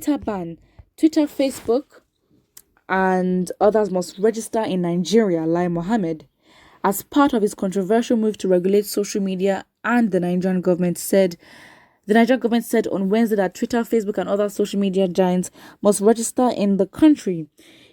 Twitter ban. Twitter, Facebook, and others must register in Nigeria, Lai Mohammed. As part of his controversial move to regulate social media, and the Nigerian government said on Wednesday that Twitter, Facebook, and other social media giants must register in the country.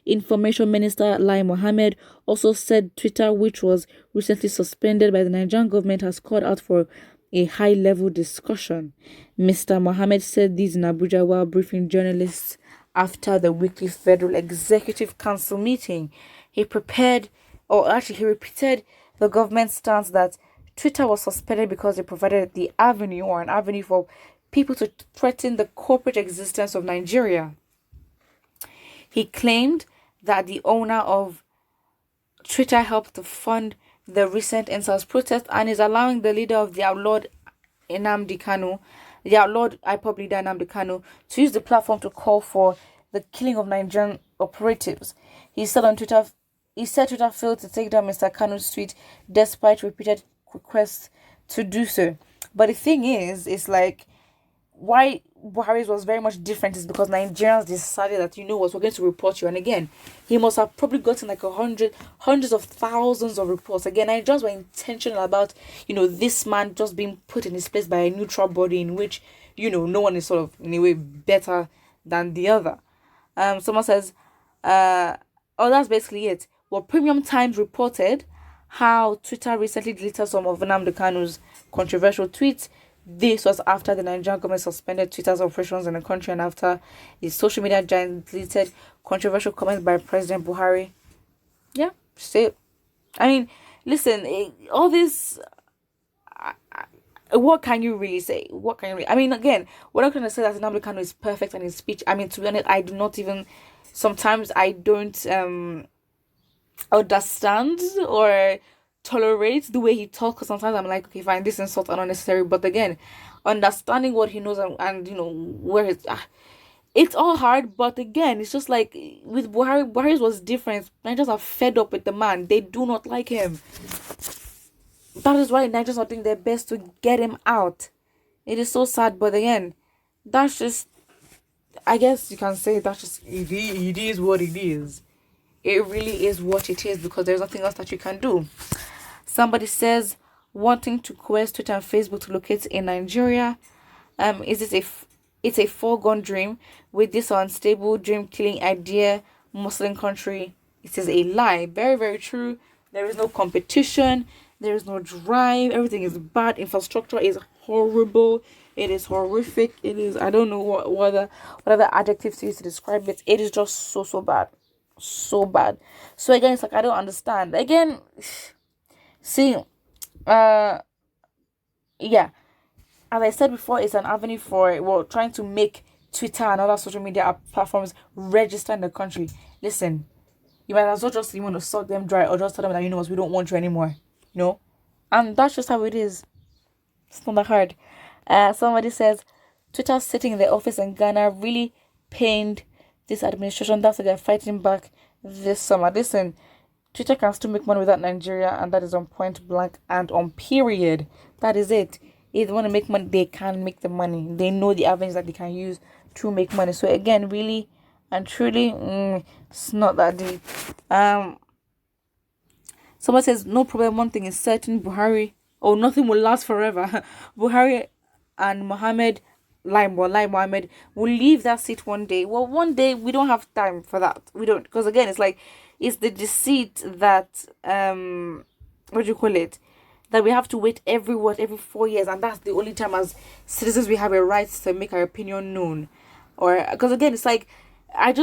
Information Minister Lai Mohammed also said Twitter, which was recently suspended by the Nigerian government, has called out for a high-level discussion. Mr. Mohammed said this in Abuja while briefing journalists after the weekly Federal Executive Council meeting. He repeated the government's stance that Twitter was suspended because it provided an avenue for people to threaten the corporate existence of Nigeria. He claimed that the owner of Twitter helped to fund the recent EndSARS protest and is allowing the leader of the outlawed IPOB leader Nnamdi Kanu, to use the platform to call for the killing of Nigerian operatives. He said Twitter failed to take down Mr. Kanu's tweet despite repeated requests to do so. But the thing is, it's like, why Buhari's was very much different is because Nigerians decided that, we're going to report you. And again, he must have probably gotten like hundreds of thousands of reports. Again, Nigerians were intentional about, this man just being put in his place by a neutral body in which, no one is sort of in a way better than the other. Someone says, that's basically it. Well, Premium Times reported how Twitter recently deleted some of Nnamdi Kanu's controversial tweets. This was after the Nigerian government suspended Twitter's operations in the country and after the social media giant deleted controversial comments by President Buhari. Yeah, say it. I mean, listen, all this, what can you really say? I mean, again, we're not going to say that Nnamdi Kanu is perfect in his speech. I mean, to be honest, sometimes I don't understand or tolerate the way he talks, because sometimes I'm like, okay, fine, this insult are unnecessary. But again, understanding what he knows and where it's all hard. But again, it's just like with Buhari's was different. Nigerians are fed up with the man. They do not like him. That is why Nigerians are doing their best to get him out. It is so sad, but again, that's just, I guess you can say that's just, it is what it is. It really is what it is, because there's nothing else that you can do. Somebody says, wanting to coerce Twitter and Facebook to locate in Nigeria. It's a foregone dream. With this unstable dream-killing idea, Muslim country, it is a lie. Very, very true. There is no competition. There is no drive. Everything is bad. Infrastructure is horrible. It is horrific. It is, I don't know what other adjectives to use to describe it. It is just so bad. So bad. So again, it's like, I don't understand. Again, see, yeah, as I said before, it's an avenue for trying to make Twitter and other social media platforms register in the country. Listen, you might as well just suck them dry, or just tell them that, we don't want you anymore, and that's just how it is. It's not that hard. Somebody says Twitter sitting in the office in Ghana really pained this administration. That's why they're fighting back this summer. Listen, Twitter can still make money without Nigeria, and that is on point blank and on period. That is it. If they want to make money, they can make the money. They know the avenues that they can use to make money. So again, really and truly, it's not that deep. Someone says, no problem, one thing is certain, nothing will last forever. Buhari and Lai Mohammed will leave that seat one day. Well, one day, we don't have time for that. We don't, because again, it's like, it's the deceit that, that we have to wait every 4 years, and that's the only time as citizens we have a right to make our opinion known. Or, because again, it's like, I'm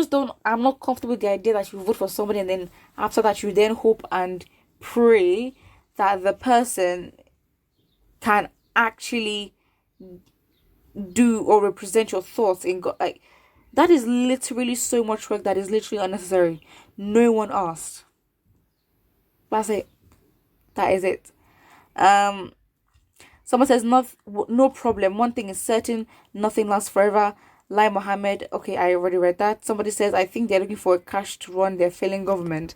not comfortable with the idea that you vote for somebody and then after that you then hope and pray that the person can actually do or represent your thoughts in God. Like, that is literally so much work that is literally unnecessary. No one asked. That's it. That is it. Someone says, no problem. One thing is certain, nothing lasts forever. Lai Mohammed. Okay, I already read that. Somebody says, I think they're looking for cash to run their failing government.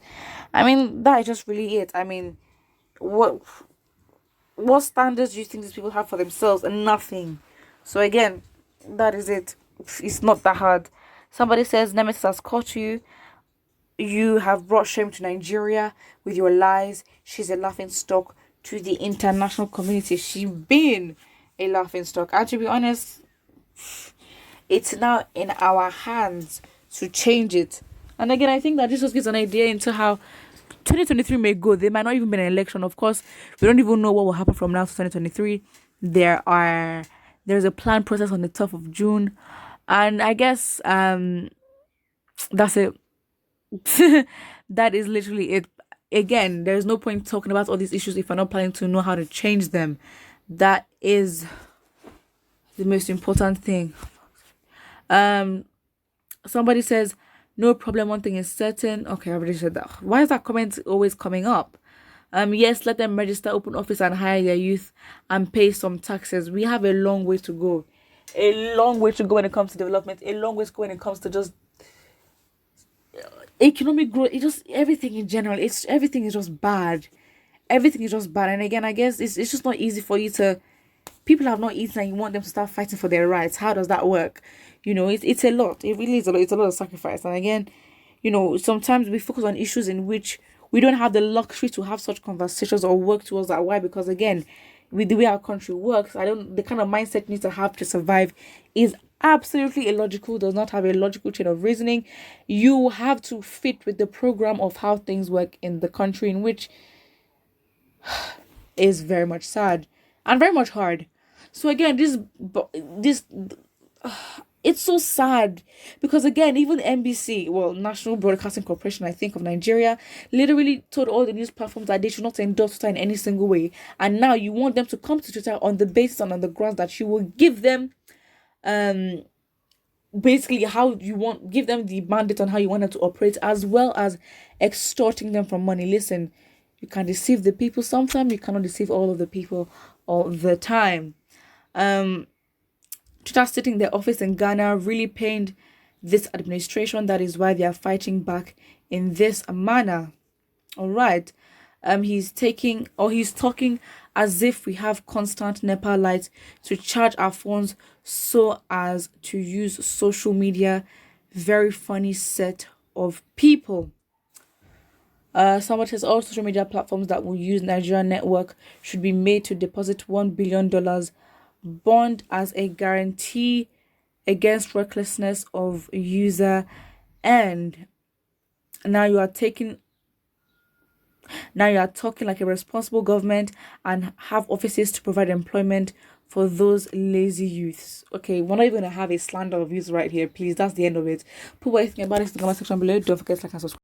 I mean, that is just really it. I mean, what standards do you think these people have for themselves? And nothing. So again, that is it. It's not that hard. Somebody says Nemesis has caught you. You have brought shame to Nigeria with your lies. She's a laughing stock to the international community. She's been a laughing stock. And to be honest, it's now in our hands to change it. And again, I think that this just gives an idea into how 2023 may go. There might not even be an election. Of course, we don't even know what will happen from now to 2023. There's a planned process on the 12th of June. And I guess that's it. That is literally it. Again, there's no point talking about all these issues if we're not planning to know how to change them. That is the most important thing. Somebody says, no problem, one thing is certain. Okay, I already said that. Why is that comment always coming up? Yes, let them register, open office and hire their youth and pay some taxes. We have a long way to go. A long way to go when it comes to development. A long way to go when it comes to just economic growth. It just, everything in general, everything is just bad. Everything is just bad. And again, I guess it's just not easy for you to, people have not eaten and you want them to start fighting for their rights. How does that work? It's a lot. It really is a lot. It's a lot of sacrifice. And again, sometimes we focus on issues in which we don't have the luxury to have such conversations or work towards that. Why? Because again, with the way our country works, the kind of mindset you need to have to survive is absolutely illogical, does not have a logical chain of reasoning. You have to fit with the program of how things work in the country, in which is very much sad and very much hard. So again, it's so sad because again, even NBC, National Broadcasting Corporation, I think, of Nigeria, literally told all the news platforms that they should not endorse Twitter in any single way. And now you want them to come to Twitter on the basis and on the grounds that you will give them basically give them the mandate on how you want them to operate, as well as extorting them for money. Listen, you can deceive the people sometimes, you cannot deceive all of the people all the time. Twitter sitting their office in Ghana really pained this administration. That is why they are fighting back in this manner. All right. He's talking as if we have constant NEPA lights to charge our phones so as to use social media. Very funny set of people. Someone says all social media platforms that will use Nigerian network should be made to deposit $1 billion bond as a guarantee against recklessness of user. And now you are talking like a responsible government and have offices to provide employment for those lazy youths. Okay, we're not even going to have a slander of youth right here, please. That's the end of it. Put what you think about it in the comment section below. Don't forget to like and subscribe.